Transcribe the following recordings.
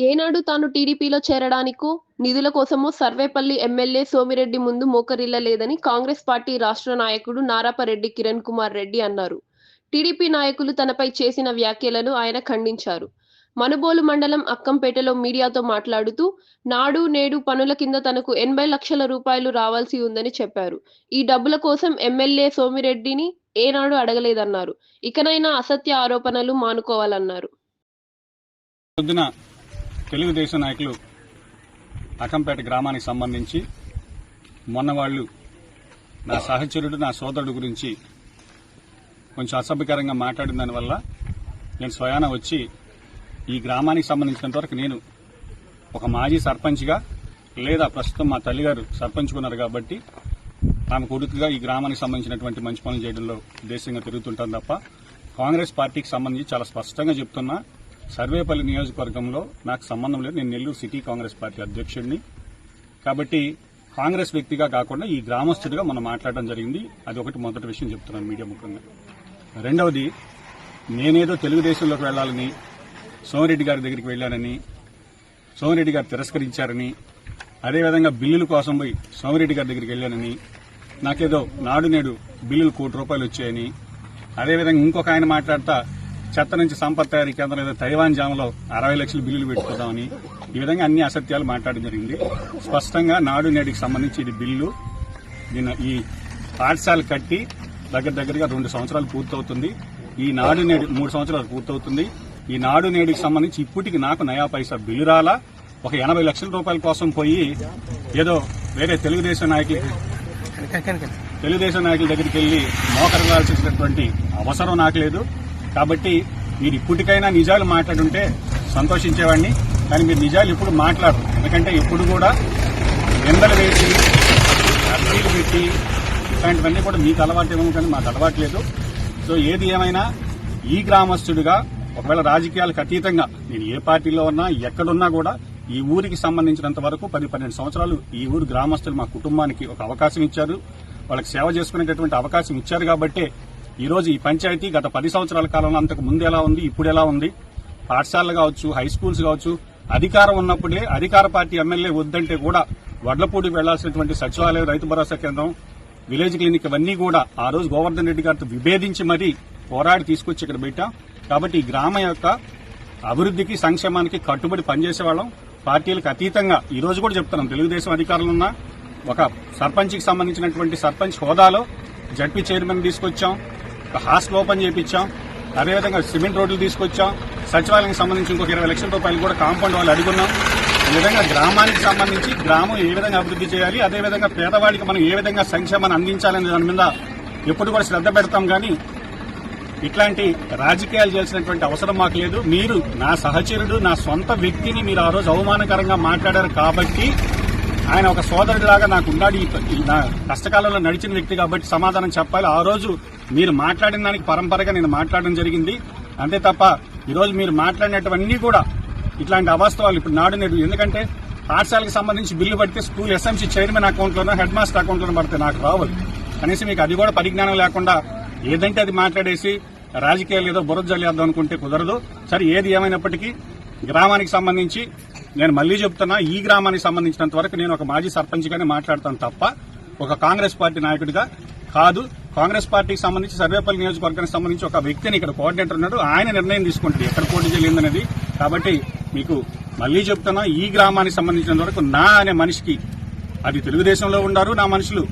ఏనాడు తాను టీడీపీలో చేరడానికో, నిధుల కోసమో సర్వేపల్లి ఎమ్మెల్యే సోమిరెడ్డి ముందు మోకరిల్లలేదని కాంగ్రెస్ పార్టీ రాష్ట్ర నాయకుడు నారాపరెడ్డి కిరణ్ కుమార్ రెడ్డి అన్నారు. టీడీపీ నాయకులు తనపై చేసిన వ్యాఖ్యలను ఆయన ఖండించారు. మనుబోలు మండలం అక్కంపేటలో మీడియాతో మాట్లాడుతూ, నాడు నేడు పనుల కింద తనకు 80 లక్షల రూపాయలు రావాల్సి ఉందని చెప్పారు. ఈ డబ్బుల కోసం ఎమ్మెల్యే సోమిరెడ్డిని ఏనాడు అడగలేదన్నారు. ఇకనైనా అసత్య ఆరోపణలు మానుకోవాలన్నారు. తెలుగుదేశం నాయకులు అకంపేట గ్రామానికి సంబంధించి మొన్న వాళ్ళు నా సహచరుడు నా సోదరుడు గురించి కొంచెం అసభ్యకరంగా మాట్లాడిన దానివల్ల నేను స్వయాన వచ్చి ఈ గ్రామానికి సంబంధించినంత వరకు నేను ఒక మాజీ సర్పంచ్గా లేదా ప్రస్తుతం మా తల్లిగారు సర్పంచ్కున్నారు కాబట్టి ఆమె కొడుకుగా ఈ గ్రామానికి సంబంధించినటువంటి మంచి పనులు చేయడంలో దేశంగా తిరుగుతుంటాను తప్ప కాంగ్రెస్ పార్టీకి సంబంధించి చాలా స్పష్టంగా చెప్తున్నా, సర్వేపల్లి నియోజకవర్గంలో నాకు సంబంధం లేదు. నేను నెల్లూరు సిటీ కాంగ్రెస్ పార్టీ అధ్యక్షుడిని కాబట్టి కాంగ్రెస్ వ్యక్తిగా కాకుండా ఈ గ్రామస్తుడిగా మనం మాట్లాడడం జరిగింది. అది ఒకటి మొదటి విషయం చెప్తున్నాను మీడియా ముఖంగా. రెండవది, నేనేదో తెలుగుదేశంలోకి వెళ్లాలని సోమిరెడ్డి గారి దగ్గరికి వెళ్లానని, సోమిరెడ్డి గారు తిరస్కరించారని, అదేవిధంగా బిల్లుల కోసం పోయి సోమిరెడ్డి గారి దగ్గరికి వెళ్లానని, నాకేదో నాడు నేడు బిల్లులు ₹1 వచ్చాయని, అదేవిధంగా ఇంకొక ఆయన మాట్లాడతా చెత్త నుంచి సంపద తయారీ కేంద్రం ఏదో తైవాన్ జామలో 60 లక్షల బిల్లులు పెట్టుకుందామని ఈ విధంగా అన్ని అసత్యాలు మాట్లాడడం జరిగింది. స్పష్టంగా నాడు నేడుకి సంబంధించి ఇది బిల్లు, ఈ పాఠశాల కట్టి దగ్గరగా 2 సంవత్సరాలు పూర్తవుతుంది. ఈ నాడు నేడు 3 సంవత్సరాలు పూర్తవుతుంది. ఈ నాడు నేడుకి సంబంధించి ఇప్పటికి నాకు నయా పైసా బిల్లు రాలా. ఒక 80 లక్షల రూపాయల కోసం పోయి ఏదో వేరే తెలుగుదేశం నాయకుల దగ్గరికి వెళ్లి మోకరించాల్సినటువంటి అవసరం నాకు లేదు. కాబట్టి మీరు ఇప్పటికైనా నిజాలు మాట్లాడుంటే సంతోషించేవాడిని. కానీ మీరు నిజాలు ఇప్పుడు మాట్లాడరు. ఎందుకంటే ఇప్పుడు కూడా నిందలు వేసి అర్జీలు పెట్టి ఇట్లాంటివన్నీ కూడా మీకు అలవాటేమో కానీ మాకు అలవాట్లేదు. సో ఏది ఏమైనా ఈ గ్రామస్తుడిగా ఒకవేళ రాజకీయాలకు అతీతంగా నేను ఏ పార్టీలో ఉన్నా ఎక్కడున్నా కూడా ఈ ఊరికి సంబంధించినంత వరకు 10-12 సంవత్సరాలు ఈ ఊరు గ్రామస్తులు మా కుటుంబానికి ఒక అవకాశం ఇచ్చారు. వాళ్ళకి సేవ చేసుకునేటటువంటి అవకాశం ఇచ్చారు కాబట్టే ఈ రోజు ఈ పంచాయతీ గత 10 సంవత్సరాల కాలంలో అంతకు ముందు ఎలా ఉంది, ఇప్పుడు ఎలా ఉంది, పాఠశాలలు కావచ్చు, హై స్కూల్స్ కావచ్చు, అధికారం ఉన్నప్పుడే అధికార పార్టీ ఎమ్మెల్యే వద్దంటే కూడా వడ్లపూడికి వెళ్లాల్సినటువంటి సచివాలయం, రైతు భరోసా కేంద్రం, విలేజ్ క్లినిక్ ఇవన్నీ కూడా ఆ రోజు గోవర్ధన్ రెడ్డి గారితో విభేదించి మరీ పోరాడి తీసుకొచ్చి ఇక్కడ పెట్టాం. కాబట్టి ఈ గ్రామం యొక్క అభివృద్ధికి సంక్షేమానికి కట్టుబడి పనిచేసేవాళ్ళం. పార్టీలకు అతీతంగా ఈ రోజు కూడా చెప్తున్నాం, తెలుగుదేశం అధికారులున్నా ఒక సర్పంచ్కి సంబంధించినటువంటి సర్పంచ్ హోదాలో జడ్పీ చైర్మన్ తీసుకొచ్చాం, ఒక హాస్టల్ ఓపెన్ చేయించాం, అదేవిధంగా సిమెంట్ రోడ్లు తీసుకొచ్చాం, సచివాలయానికి సంబంధించి ఇంకొక 20 లక్షల రూపాయలు కూడా కాంపౌండ్ వాళ్ళు అడుగున్నాం. ఈ విధంగా గ్రామానికి సంబంధించి గ్రామం ఏ విధంగా అభివృద్ధి చేయాలి, అదేవిధంగా పేదవాడికి మనం ఏ విధంగా సంక్షేమాన్ని అందించాలనే దాని మీద ఎప్పుడు కూడా శ్రద్ధ పెడతాం. కానీ ఇట్లాంటి రాజకీయాలు చేయాల్సినటువంటి అవసరం మాకు లేదు. మీరు నా సహచరుడు, నా సొంత వ్యక్తిని మీరు ఆ రోజు అవమానకరంగా మాట్లాడారు కాబట్టి ఆయన ఒక సోదరుడిలాగా నాకు ఉన్నాడు. నా కష్టకాలంలో నడిచిన వ్యక్తి కాబట్టి సమాధానం చెప్పాలి. ఆ రోజు మీరు మాట్లాడిన దానికి పరంపరగా నేను మాట్లాడడం జరిగింది. అంతే తప్ప ఈరోజు మీరు మాట్లాడినటువన్నీ కూడా ఇట్లాంటి అవాస్తవాలు. ఇప్పుడు నాడు నేడు ఎందుకంటే పాఠశాలకు సంబంధించి బిల్లు పడితే స్కూల్ ఎస్ఎంసీ చైర్మన్ అకౌంట్లోనో హెడ్ మాస్టర్ అకౌంట్లోనో పడితే నాకు రావాలి. కనీసం మీకు అది కూడా పరిజ్ఞానం లేకుండా ఏదంటే అది మాట్లాడేసి రాజకీయాలు ఏదో బురద జల్లేద్దాం అనుకుంటే కుదరదు. సరే, ఏది ఏమైనప్పటికీ గ్రామానికి సంబంధించి నేను మళ్లీ చెప్తున్నా, ఈ గ్రామానికి సంబంధించినంత వరకు నేను ఒక మాజీ సర్పంచ్గానే మాట్లాడతాను తప్ప ఒక కాంగ్రెస్ పార్టీ నాయకుడిగా కాదు. కాంగ్రెస్ పార్టీకి సంబంధించి సర్వేపల్లి నియోజకవర్గానికి సంబంధించి ఒక వ్యక్తిని ఇక్కడ కోఆర్డినేటర్ ఉన్నాడు, ఆయన నిర్ణయం తీసుకుంటుంది ఎక్కడ పోటీ చేయలేదనేది. కాబట్టి మీకు మళ్లీ చెప్తున్నా, ఈ గ్రామానికి సంబంధించినంత వరకు నా అనే మనిషికి, అది తెలుగుదేశంలో ఉన్నారు నా మనుషులు,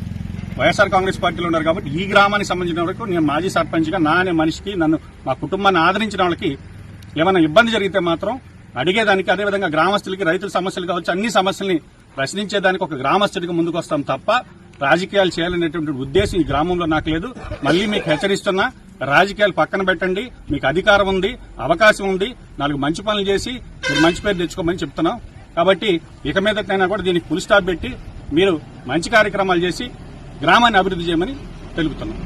వైఎస్ఆర్ కాంగ్రెస్ పార్టీలో ఉన్నారు కాబట్టి ఈ గ్రామానికి సంబంధించిన వరకు నేను మాజీ సర్పంచ్గా నా అనే మనిషికి, నన్ను మా కుటుంబాన్ని ఆదరించిన వాళ్ళకి ఏమైనా ఇబ్బంది జరిగితే మాత్రం అడిగేదానికి, అదేవిధంగా గ్రామస్తులకి రైతుల సమస్యలు కావచ్చు అన్ని సమస్యల్ని ప్రశ్నించేదానికి ఒక గ్రామస్తుడికి ముందుకు వస్తాం తప్ప రాజకీయాలు చేయాలనేటువంటి ఉద్దేశం ఈ గ్రామంలో నాకు లేదు. మళ్లీ మీకు హెచ్చరిస్తున్నా, రాజకీయాలు పక్కన పెట్టండి. మీకు అధికారం ఉంది, అవకాశం ఉంది, 4 మంచి పనులు చేసి మీరు మంచి పేరు తెచ్చుకోమని చెప్తున్నాం. కాబట్టి ఇక మీదటైనా కూడా దీనికి ఫుల్ స్టాప్ పెట్టి మీరు మంచి కార్యక్రమాలు చేసి గ్రామాన్ని అభివృద్ధి చేయమని తెలుపుతున్నాం.